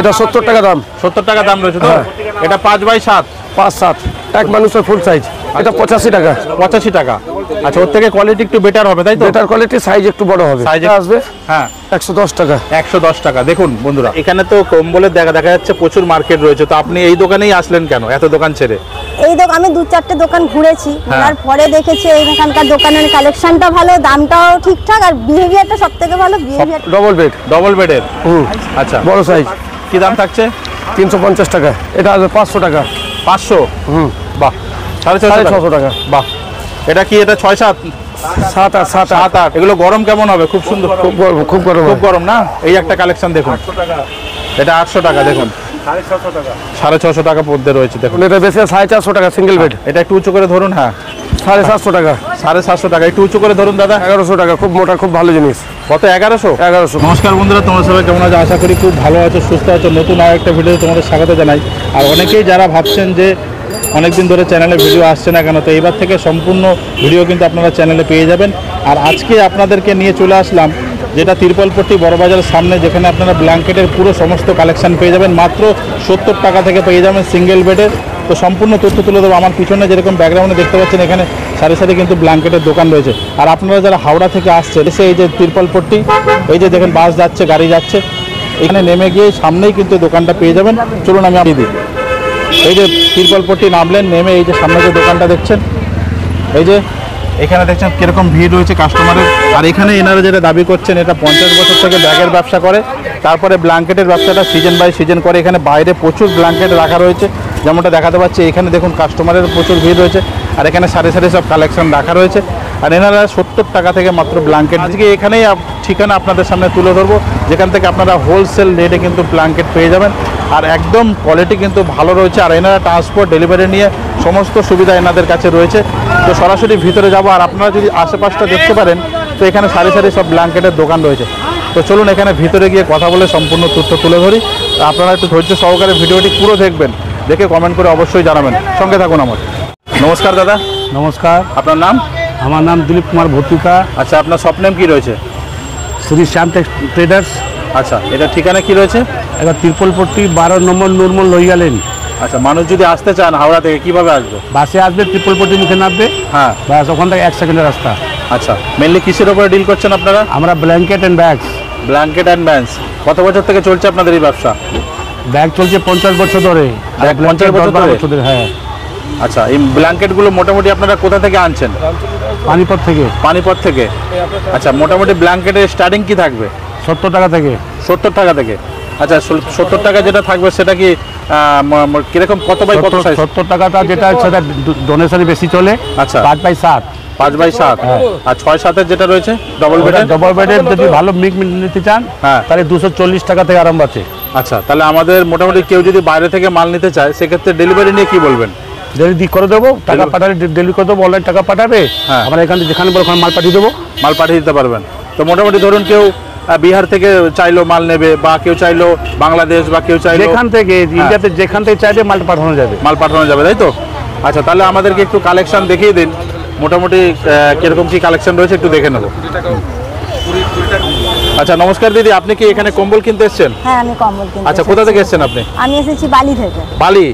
এটা 70 টাকা দাম। 70 টাকা দাম রয়েছে তো? এটা 5x7 5-7 এক মানুষের ফুল সাইজ, এটা 85 টাকা। 85 টাকা। আচ্ছা, ওর থেকে কোয়ালিটি একটু বেটার হবে তাই তো? বেটার কোয়ালিটি, সাইজ একটু বড় হবে। সাইজ আসবে হ্যাঁ 110 টাকা। 110 টাকা। দেখুন বন্ধুরা, এখানে তো কম্বলের দেখা যাচ্ছে প্রচুর মার্কেট রয়েছে, তো আপনি এই দোকানেই আসলেন কেন এত দোকান ছেড়ে? এই দোকান আমি 2-4টে দোকান ঘুরেছি, তারপরে দেখেছি এখানকার দোকানের কালেকশনটা ভালো, দামটাও ঠিকঠাক, আর বিহেভিয়ারটা সবথেকে ভালো। বিহেভিয়ার ডবল বেডের। আচ্ছা, বড় সাইজ। কি দাম থাকছে? 350 টাকা। এটা আসবে 500 টাকা। 500? বাহ। 650 টাকা। বাহ। এটা কি, এটা 6-7? 7-8 এগুলো গরম কেমন হবে? খুব সুন্দর, খুব গরম না? এই একটা কালেকশন দেখুন, এটা 800 টাকা। দেখুন 650 টাকা পদ্মে রয়েছে। দেখুন এটা বেশি 450 টাকা সিঙ্গেল বেড। এটা একটু উঁচু করে ধরুন। হ্যাঁ 750 টাকা। 750 টাকা। একটু উঁচু করে ধরুন দাদা। 1100 টাকা। খুব মোটা, খুব ভালো জিনিস। কত? 1100। 1100। নমস্কার বন্ধুরা, তোমরা সবাই কেমন আছো? আশা করি খুব ভালো আছো, সুস্থ আছো। নতুন আর একটা ভিডিও তোমাদের স্বাগত জানাই। আর অনেকেই যারা ভাবছেন যে অনেকদিন ধরে চ্যানেলে ভিডিও আসছে না কেন, তো এবার থেকে সম্পূর্ণ ভিডিও কিন্তু আপনারা চ্যানেলে পেয়ে যাবেন। আর আজকে আপনাদেরকে নিয়ে চলে আসলাম যেটা তিরপলপট্টি বড়বাজারের সামনে, যেখানে আপনারা ব্ল্যাঙ্কেটের পুরো সমস্ত কালেকশন পেয়ে যাবেন মাত্র 70 টাকা থেকে পেয়ে যাবেন সিঙ্গেল বেডের। তো সম্পূর্ণ তথ্য তুলে দেবো। আমার পিছনে যেরকম ব্যাকগ্রাউন্ডে দেখতে পাচ্ছেন, এখানে সারি সারি কিন্তু ব্ল্যাঙ্কেটের দোকান রয়েছে। আর আপনারা যারা হাওড়া থেকে আসছেন, এসে এই যে তিরপলপট্টি, এই যে দেখেন বাস যাচ্ছে, গাড়ি যাচ্ছে, এখানে নেমে গিয়ে সামনেই কিন্তু দোকানটা পেয়ে যাবেন। চলুন আমি দিই। এই যে তিরপলপট্টি নামলেন, নেমে এই যে সামনে যে দোকানটা দেখছেন, এই যে এখানে দেখছেন কীরকম ভিড় রয়েছে কাস্টমারের। আর এখানে এনারা যেটা দাবি করছেন, এটা 50 বছর থেকে ব্যাগের ব্যবসা করে, তারপরে ব্ল্যাঙ্কেটের ব্যবসাটা সিজন বাই সিজন করে। এখানে বাইরে প্রচুর ব্ল্যাঙ্কেট রাখা রয়েছে, যেমনটা দেখাতে পাচ্ছি। এখানে দেখুন কাস্টমারের প্রচুর ভিড় রয়েছে, আর এখানে সারি সারি সব কালেকশন রাখা রয়েছে। আর এনারা 70 টাকা থেকে মাত্র ব্ল্যাঙ্কেট। আজকে এখানেই ঠিকানা আপনাদের সামনে তুলে ধরবো, যেখান থেকে আপনারা হোলসেল রেটে কিন্তু ব্ল্যাঙ্কেট পেয়ে যাবেন। আর একদম কোয়ালিটি কিন্তু ভালো রয়েছে। আর এনারা ট্রান্সপোর্ট, ডেলিভারি নিয়ে সমস্ত সুবিধা এনাদের কাছে রয়েছে। তো সরাসরি ভিতরে যাব। আর আপনারা যদি আশেপাশটা দেখতে পারেন, তো এখানে সারি সারি সব ব্ল্যাঙ্কেটের দোকান রয়েছে। তো চলুন এখানে ভিতরে গিয়ে কথা বলে সম্পূর্ণ তথ্য তুলে ধরি। আপনারা একটু ধৈর্য সহকারে ভিডিওটি পুরো দেখবেন, দেখে কমেন্ট করে অবশ্যই জানাবেন। সঙ্গে থাকুন আমার। নমস্কার দাদা। নমস্কার। আপনার নাম? আমার নাম দিলীপ কুমার ভর্তিকা। আচ্ছা, আপনার শপ নেম কি রয়েছে? শ্রী শ্যাম ট্রেডার্স। আচ্ছা, এটা ঠিকানা কি রয়েছে? এটা তিরপলপট্টি 12 নম্বর নুরমল লইয়া লেন। আচ্ছা, মানুষ যদি আসতে চান হাওড়া থেকে কিভাবে আসবে? বাসে আসবে, তিরপলপট্টি মুখে নামবে। হ্যাঁ, বাস ওখান থেকে 1 সেকেন্ডের রাস্তা। আচ্ছা, মেনলি কিসের উপরে ডিল করছেন আপনারা? আমরা blanket and bags. Blanket and bags. কত বছর থেকে চলছে আপনাদের এই ব্যবসা? ব্যাগ চলছে 50 বছর ধরে। 50 বছর ধরে? হ্যাঁ। আচ্ছা, এই ব্ল্যাঙ্কেটগুলো মোটামুটি আপনারা কোথা থেকে আনছেন? পানিপথ থেকে। পানিপথ থেকে। আচ্ছা, মোটামুটি ব্ল্যাঙ্কেটের স্টার্টিং কি থাকবে? 70 টাকা থেকে। 70 টাকা থেকে। আচ্ছা, 70 টাকা যেটা থাকবে সেটা কি কিরকম, কত বাই কত সাইজ? 70 টাকাটা যেটা সেটা ডোনেশনে বেশি চলে। আচ্ছা, 5x7। 5x7। আর 6-7-এর যেটা রয়েছে ডবল বেডের যদি ভালো মিক নিতে চান, হ্যাঁ, তাহলে 240 টাকা থেকে আরম্ভ আছে। আচ্ছা, তাহলে আমাদের মোটামুটি কেউ যদি বাইরে থেকে মাল নিতে চায়, সেক্ষেত্রে ডেলিভারি নিয়ে কি বলবেন? ডেলিভারি করে দেবো, টাকা পাঠালে ডেলিভারি করে দেবো, অনলাইন টাকা পাঠাবে। হ্যাঁ, আমরা এখানে যেখানে বলো ওখানে মাল পাঠিয়ে দেবো। মাল পাঠিয়ে দিতে পারবেন। তো মোটামুটি ধরুন কেউ বিহার থেকে চাইলো মাল নেবে, বা কেউ চাইলো বাংলাদেশ, বা কেউ চাইলো যেখান থেকে ইন্ডিয়াতে যেখান থেকে চাইলে মাল পাঠানো যাবে। তাই তো? আচ্ছা, তাহলে আমাদেরকে একটু কালেকশন দেখিয়ে দিন, মোটামুটি কিরকম কি কালেকশন রয়েছে একটু দেখে নেবো। আচ্ছা, নমস্কার দিদি, আপনি কি এখানে কম্বল কিনতে এসেছেন? হ্যাঁ, আমি কম্বল কিনতে। আচ্ছা, কোথা থেকে এসেছেন আপনি? আমি এসেছি বালি থেকে। বালি?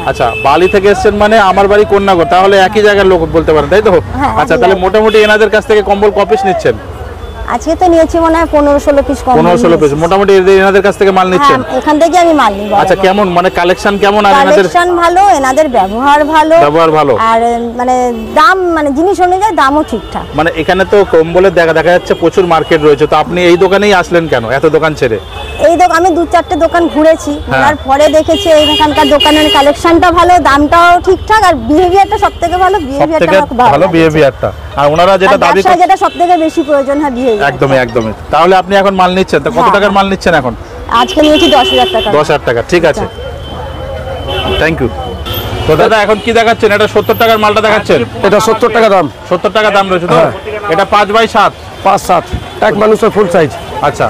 আচ্ছা, বালি থেকে এসেছেন মানে আমার বাড়ি কন্যাগর, তাহলে একই জায়গার লোক বলতে পারেন তাই তো? আচ্ছা, তাহলে মোটামুটি এনাদের কাছ থেকে কম্বল ক পিস নিচ্ছেন? আজকে তো নিয়েছি মনে হয় 15-16 পিস কম্বল। 15-16 পিস মোটামুটি এনাদের কাছ থেকে মাল নিচ্ছেন? এখান থেকে আমি মাল নিই। আচ্ছা, কেমন মানে কালেকশন কেমন? আর এনাদের কালেকশন ভালো, এনাদের ব্যবহার ভালো, আর মানে দাম, মানে জিনিস অনুযায়ী দামও ঠিকঠাক। মানে এখানে তো কম্বলের দেখা যাচ্ছে প্রচুর মার্কেট রয়েছে, তো আপনি এই দোকানেই আসলেন কেন এত দোকান ছেড়ে? এই দোকান আমি 2-4টে দোকান ঘুরেছি, তারপরে দেখেছি এখানকার দোকানের কালেকশনটা ভালো, দামটাও ঠিকঠাক, আর বিহেভিয়ারটা সবথেকে ভালো। বিহেভিয়ারটা আর ওনারা যেটা দাবি করে, যেটা সবথেকে বেশি প্রয়োজন হয় বিহেভিয়ার। একদমই। তাহলে আপনি এখন মাল নিচ্ছেন, তো কত টাকার মাল নিচ্ছেন এখন? আজকে নিয়েছি 10,000 টাকা। 10,000 টাকা, ঠিক আছে, থ্যাংক ইউ। তো দাদা এখন কি দেখাচ্ছেন? এটা 70 টাকার মালটা দেখাচ্ছেন? এটা 70 টাকা দাম। 70 টাকা দাম রয়েছে তো? এটা 5x7। 5-7 এক মানুষের ফুল সাইজ। আচ্ছা,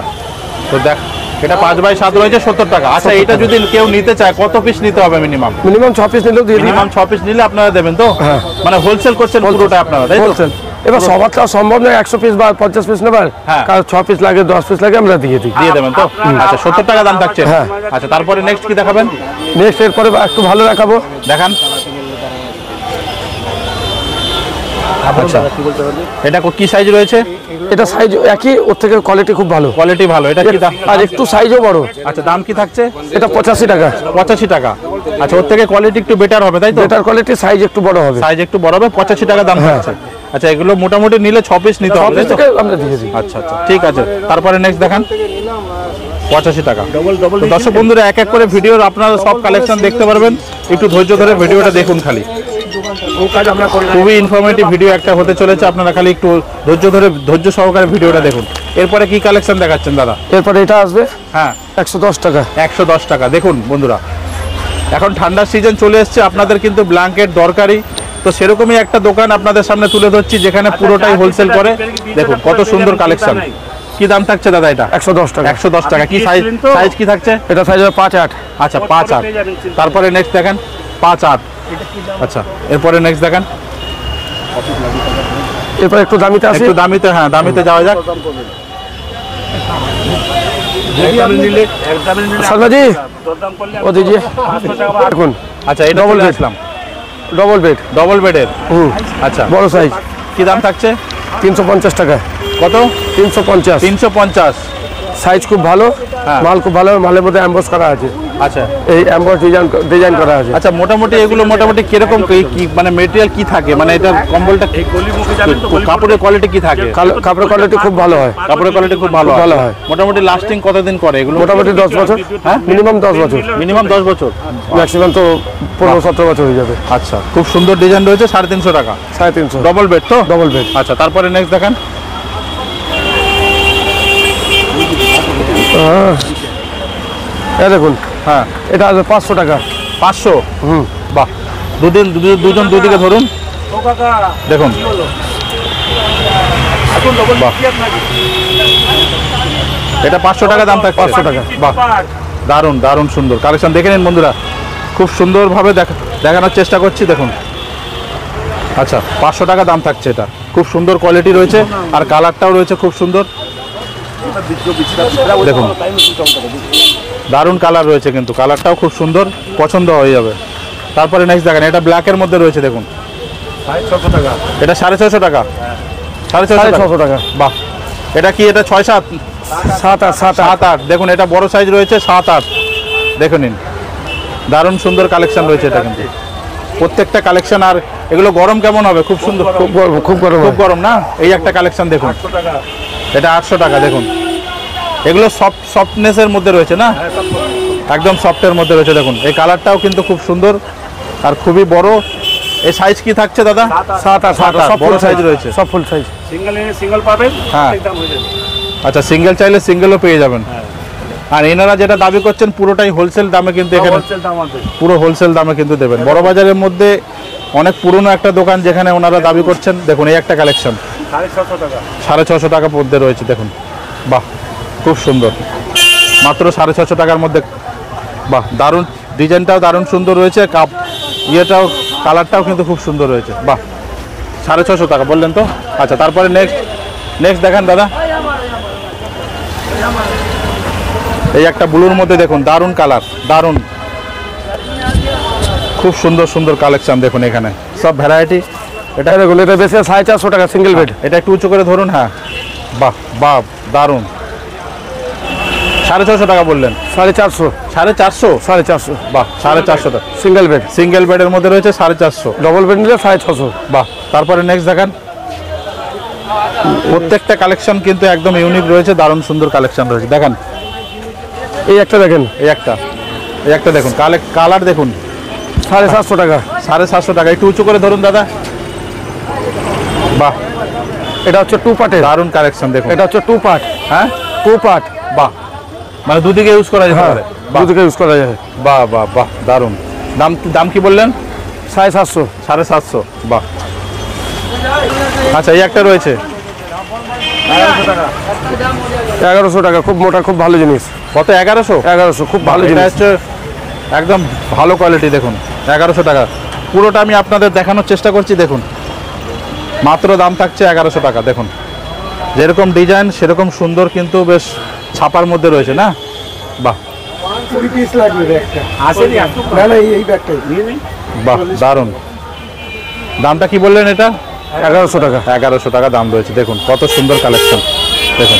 তো দেখ, এটা 5x7 রয়েছে 70 টাকা। আচ্ছা, এটা যদি কেউ নিতে চায় কত পিস নিতে হবে মিনিমাম? 6 পিস নিলেও দিয়ে দিই। মিনিমাম 6 পিস নিলে আপনারা দেবেন তো? মানে হোলসেল করছেন পুরোটা আপনারা তাই তো? এবার সবার তো আর সম্ভব নয় 100 পিস বা 50 পিস নেবার, হ্যাঁ। কারণ 6 পিস লাগে 10 পিস লাগে আমরা দিয়ে দিই। দিয়ে দেবেন তো? আচ্ছা 70 টাকা দাম থাকছে। হ্যাঁ। আচ্ছা তারপরে নেক্সট কি দেখাবেন? নেক্সট এরপরে একটু ভালো দেখাবো। দেখান। আচ্ছা এটা কি সাইজ রয়েছে? এটা সাইজ একই, ওর থেকে কোয়ালিটি খুব ভালো। কোয়ালিটি ভালো। এটা কি দাম? আর একটু সাইজও বড়। আচ্ছা দাম কি থাকছে? এটা 85 টাকা। 85 টাকা। আচ্ছা ওর থেকে কোয়ালিটি একটু বেটার হবে তাই তো? বেটার কোয়ালিটি, সাইজ একটু বড় হবে। সাইজ একটু বড় হবে, 85 টাকা দাম থাকছে। আচ্ছা এগুলো মোটামুটি নিলে 6 পিস নিতে হবে তাই তো? থেকে আমরা দিয়ে দিই। আচ্ছা আচ্ছা ঠিক আছে। তারপরে নেক্সট দেখান। 85 টাকা। তো দর্শক বন্ধুরা এক এক করে ভিডিওর আপনারা সব কালেকশন দেখতে পারবেন, একটু ধৈর্য ধরে ভিডিওটা দেখুন খালি। খুবই ইনফরমেটিভ ভিডিও একটা হতে চলেছে, আপনারা খালি একটু ধৈর্য সহকারে ভিডিওটা দেখুন। এরপরে কি কালেকশন দেখাচ্ছেন দাদা? এরপরে এটা আসবে হ্যাঁ 110 টাকা। 110 টাকা। দেখুন বন্ধুরা এখন ঠান্ডার সিজন চলে এসছে, আপনাদের কিন্তু ব্ল্যাঙ্কেট দরকারি, তো সেরকমই একটা দোকান আপনাদের সামনে তুলে ধরছি যেখানে পুরোটাই হোলসেল করে। দেখুন কত সুন্দর কালেকশন। কি দাম থাকছে দাদা এটা? 110 টাকা। 110 টাকা। কি সাইজ কি থাকছে? এটা সাইজ হবে 5-8। আচ্ছা 5-8। তারপরে নেক্সট দেখেন 5-8। আচ্ছা এরপরে নেক্সট দেখেন। এরপর একটু দামিতে আসে। একটু দামিতে, হ্যাঁ দামিতে যাওয়া যাক। সালমাজি ও দিজিয়ে দেখুন। আচ্ছা এটা Double বলে bed। আসলাম ডবল বেড। ডবল বেডের। হুম, আচ্ছা বড় সাইজ। কি দাম থাকছে? 350 টাকা। কত? 350। 350। সাইজ খুব ভালো, হ্যাঁ। মাল খুব ভালো, মালের মধ্যে এমবস করা আছে। আচ্ছা এই এমবস ডিজাইন করা আছে। আচ্ছা মোটামুটি এগুলো মোটামুটি কিরকম কি মানে মেটেরিয়াল কি থাকে, মানে এটা কম্বলটা কাপড়ের কোয়ালিটি কি থাকে? কাপড়ের কোয়ালিটি খুব ভালো হয়। কাপড়ের কোয়ালিটি খুব ভালো ভালো হয়। মোটামুটি লাস্টিং কতদিন করে এগুলো? মোটামুটি 10 বছর। হ্যাঁ মিনিমাম 10 বছর, মিনিমাম 10 বছর। ম্যাক্সিমাম তো 15-17 বছর হয়ে যাবে। আচ্ছা খুব সুন্দর ডিজাইন রয়েছে, 350 টাকা। 350। ডবল বেড তো? Double bed. আচ্ছা তারপরে নেক্সট দেখান। এই দেখুন, হ্যাঁ এটা আসবে 500 টাকা। 500। হুম, বাহ, দুজন দুদিকে ধরুন দেখুন। বাহ। এটা 500 টাকা দাম থাকছে। 500 টাকা। বাহ দারুণ দারুণ সুন্দর কালেকশন। দেখে নিন বন্ধুরা, খুব সুন্দরভাবে দেখানোর চেষ্টা করছি দেখুন। আচ্ছা 500 টাকা দাম থাকছে। এটা খুব সুন্দর কোয়ালিটি রয়েছে আর কালারটাও রয়েছে খুব সুন্দর। দেখুন দারুণ কালার রয়েছে, কিন্তু কালারটাও খুব সুন্দর, পছন্দ হয়ে যাবে। তারপরে নেক্সট দেখেন, এটা ব্ল্যাকের মধ্যে রয়েছে দেখুন। 650 টাকা। এটা 650 টাকা। 650 টাকা। বাহ, এটা কি? এটা 6-7 7-8। দেখুন এটা বড় সাইজ রয়েছে, 7-8। দেখে নিন দারুণ সুন্দর কালেকশন রয়েছে এটা কিন্তু প্রত্যেকটা কালেকশন। আর এগুলো গরম কেমন হবে? খুব সুন্দর, খুব গরম, খুব গরম। খুব গরম না? এই একটা কালেকশন দেখুন, এটা 800 টাকা। দেখুন এগুলো সফটনেসের মধ্যে রয়েছে না, একদম সফটের মধ্যে রয়েছে। দেখুন এই কালারটাও কিন্তু খুব সুন্দর আর খুবই বড়। এই সাইজ কি থাকছে দাদা? 7-8 সব বড় সাইজ রয়েছে, সব ফুল সাইজ। সিঙ্গেল পাবেন। হ্যাঁ আচ্ছা সিঙ্গেল চাইলে সিঙ্গেলও পেয়ে যাবেন। আর এনারা যেটা দাবি করছেন পুরোটাই হোলসেল দামে, কিন্তু এখানে পুরো হোলসেল দামে কিন্তু দেবেন। বড় বাজারের মধ্যে অনেক পুরনো একটা দোকান যেখানে ওনারা দাবি করছেন। দেখুন এই একটা কালেকশন 650 টাকা। 650 টাকা মধ্যে রয়েছে দেখুন। বাহ খুব সুন্দর, মাত্র 650 টাকার মধ্যে। বাহ দারুণ, ডিজাইনটাও দারুণ সুন্দর রয়েছে, ইয়েটাও কালারটাও কিন্তু খুব সুন্দর রয়েছে। বাহ 650 টাকা বললেন তো? আচ্ছা তারপরে নেক্সট দেখান দাদা। এই একটা ব্লুর মধ্যে দেখুন, দারুণ কালার, দারুণ খুব সুন্দর সুন্দর কালেকশন দেখুন এখানে সব ভ্যারাইটি। এটা দেখুন, এটা বেশি 450 টাকা সিঙ্গেল বেড। এটা একটু উঁচু করে ধরুন। হ্যাঁ বাহ বাহ দারুণ। 650 টাকা বললেন? 450। 450? 450। বাহ 450 টাকা সিঙ্গেল বেড। সিঙ্গেল বেডের মধ্যে রয়েছে 450। ডবল বেড নিলে 650। বাহ, তারপরে নেক্সট দেখান। প্রত্যেকটা কালেকশন কিন্তু একদম ইউনিক রয়েছে, দারুণ সুন্দর কালেকশন রয়েছে। দেখেন এই একটা দেখেন, এই একটা দেখুন, কালার দেখুন। 750 টাকা। 750 টাকা। একটু উঁচু করে ধরুন দাদা। বাহ এটা হচ্ছে 2 পার্টের। দারুণ কালেকশন দেখুন। এটা হচ্ছে 2 পার্ট। হ্যাঁ 2 পার্ট। বাহ, মানে দুদিকে ইউজ করা যেতে পারে। দুদিকে ইউজ করা যায়। বাহ বাহ বাহ দারুণ। দাম কি বললেন? 750। 750। বাহ। আচ্ছা এই একটা রয়েছে 1100 টাকা। খুব মোটা, খুব ভালো জিনিস। কত? 1100? 1100 খুব ভালো এটা জিনিস। হচ্ছে একদম ভালো কোয়ালিটি দেখুন। 1100 টাকা। পুরোটা আমি আপনাদের দেখানোর চেষ্টা করছি দেখুন। মাত্র দাম থাকছে 1100 টাকা। দেখুন যেরকম ডিজাইন সেরকম সুন্দর, কিন্তু বেশ ছাপার মধ্যে রয়েছে না? বাহ 20 পিস লাগবে ব্যাগটা। আসেনি না না এই ব্যাগটাই। বাহ দারুণ। দামটা কি বললেন এটা? 1100 টাকা। 1100 টাকা দাম রয়েছে। দেখুন কত সুন্দর কালেকশন। দেখুন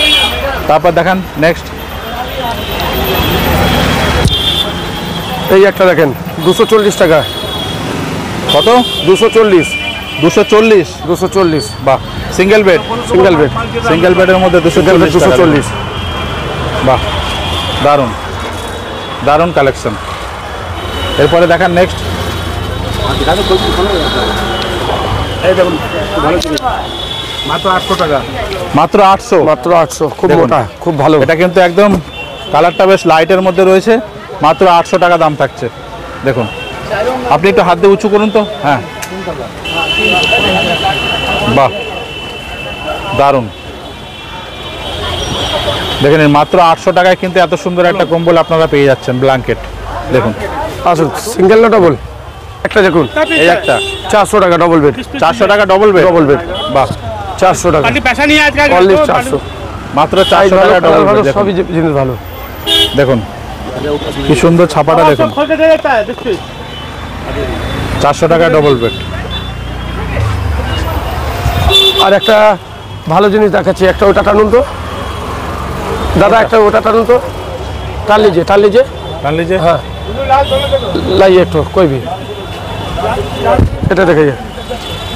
তারপর দেখান নেক্সট। এই একটা দেখেন 240 টাকা। কত? 240। 240। 240। বাহ single bed. Single bed. Single বেডের মধ্যে 240 টাকা। 240। বাহ দারুণ দারুণ কালেকশন। এরপরে দেখান নেক্সট। এই দেখুন ভালো জিনিস মাত্র 800 টাকা। মাত্র 800। মাত্র 800। খুব দেখুন। মোটা, খুব ভালো। এটা কিন্তু একদম কালারটা বেশ লাইটের মধ্যে রয়েছে। মাত্র 800 টাকা দাম থাকছে। দেখুন আপনি একটু হাত দিয়ে উঁচু করুন তো। হ্যাঁ বাহ দারুণ। দেখেন মাত্র 800 টাকায় কিন্তু এত সুন্দর একটা কম্বল আপনারা পেয়ে যাচ্ছেন, ব্ল্যাঙ্কেট। দেখুন আসুন সিঙ্গেল না ডবল? একটা দেখুন এই একটা 400 টাকা ডবল বেড। 400 টাকা ডবল বেড। Double bed. বাহ 400 টাকা। অনলি 400। মাত্র 400 টাকা ডবল ভালো, বেড। সবই জিনিস ভালো। দেখুন কি সুন্দর ছাপাটা। দেখুন 400 টাকা ডবল বেড। আর একটা ভালো জিনিস দেখাচ্ছি, একটা ওটা টানুন তো দাদা, একটা ওটা টানুন তো। টান लीजिए, টান लीजिए। টান लीजिए। हाँ लाइए एक तो कोई भी। এটা দেখাইए।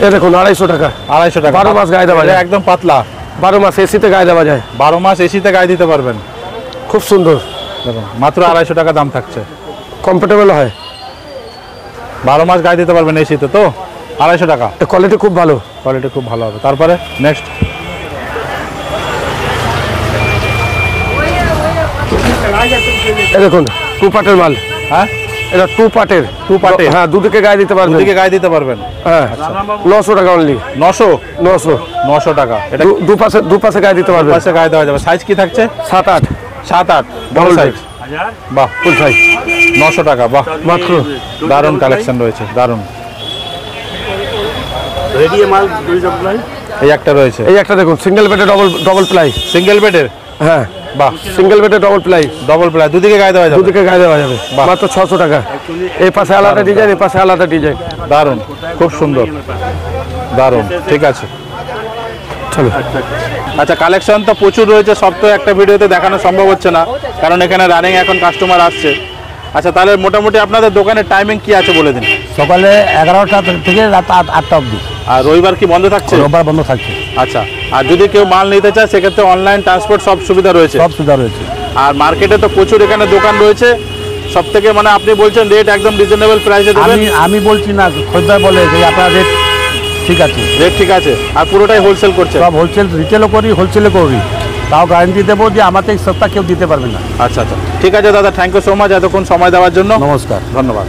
এ দেখুন 250 টাকা। 250 টাকা। 12 মাস গায়ে দেওয়া যায়। এটা একদম পাতলা। 12 মাস এসিতে গায়ে দেওয়া যায়। 12 মাস এসিতে গায়ে দিতে পারবেন। খুব সুন্দর। দেখুন মাত্র 250 টাকা দাম থাকছে। কমফোর্টেবল হয়। 12 মাস গায়ে দিতে পারবেন এসিতে তো। 250 টাকা। কোয়ালিটি খুব ভালো। কোয়ালিটি খুব ভালো হবে। তারপরে নেক্সট। এই দেখুন 2 পার্টের মাল। হ্যাঁ এটা 2 পার্টের। 2 পার্টে। হ্যাঁ দুদিকে গায়ে দিতে পারবেন। দুদিকে গায়ে দিতে পারবেন। হ্যাঁ 900 টাকা অনলি। 900। 900 টাকা। এটা দু পাশে গায়ে দিতে পারবেন। পাশে গায়ে দেওয়া যাবে। সাইজ কি থাকছে? 7-8। 7-8 বড় Double সাইজ। বাহ ফুল সাইজ। 900 টাকা। বাহ মাত্র। দারুণ কালেকশন রয়েছে, দারুণ। রেডি মাল দুই সাপ্লাই। এই একটা রয়েছে। এই একটা দেখুন সিঙ্গেল বেডে ডবল প্লাই। সিঙ্গেল বেডের। হ্যাঁ বাহ সিঙ্গেল বেডে ডবল প্লাই। Double ply. দুদিকে গায়ে দেওয়া যাবে। দুদিকে গায়ে দেওয়া যাবে। বাহ। মাত্র 600 টাকা। এই পাশে আলাদা ডিজাইন, এই পাশে আলাদা ডিজাইন। দারুণ খুব সুন্দর, দারুণ। ঠিক আছে চলো। আচ্ছা কালেকশন তো প্রচুর রয়েছে, সব তো একটা ভিডিওতে দেখানো সম্ভব হচ্ছে না, কারণ এখানে রানিং এখন কাস্টমার আসছে। আচ্ছা তাহলে মোটামুটি আপনাদের দোকানের টাইমিং কি আছে বলে দিন। সকালে 11টা থেকে রাত 8টা অবধি। আর রবিবার কি বন্ধ থাকছে? রোববার বন্ধ থাকছে। আচ্ছা, আর যদি কেউ মাল নিতে চায় সেক্ষেত্রে অনলাইন ট্রান্সপোর্ট সব সুবিধা রয়েছে? সব সুবিধা রয়েছে। আর মার্কেটে তো প্রচুর এখানে দোকান রয়েছে, সব থেকে মানে আপনি বলছেন রেট একদম রিজনেবল প্রাইসে দেবেন। আমি বলছি না, খরিদ্দার বলে যে আপনার রেট ঠিক আছে। রেট ঠিক আছে, আর পুরোটাই হোলসেল করছে? সব হোলসেল, রিটেলও করি, হোলসেলও করি। তাও গ্যারান্টি দেবো যে আমার থেকে সস্তা কেউ দিতে পারবে না। আচ্ছা আচ্ছা ঠিক আছে দাদা, থ্যাংক ইউ সো মাচ এতক্ষণ সময় দেওয়ার জন্য। নমস্কার। ধন্যবাদ।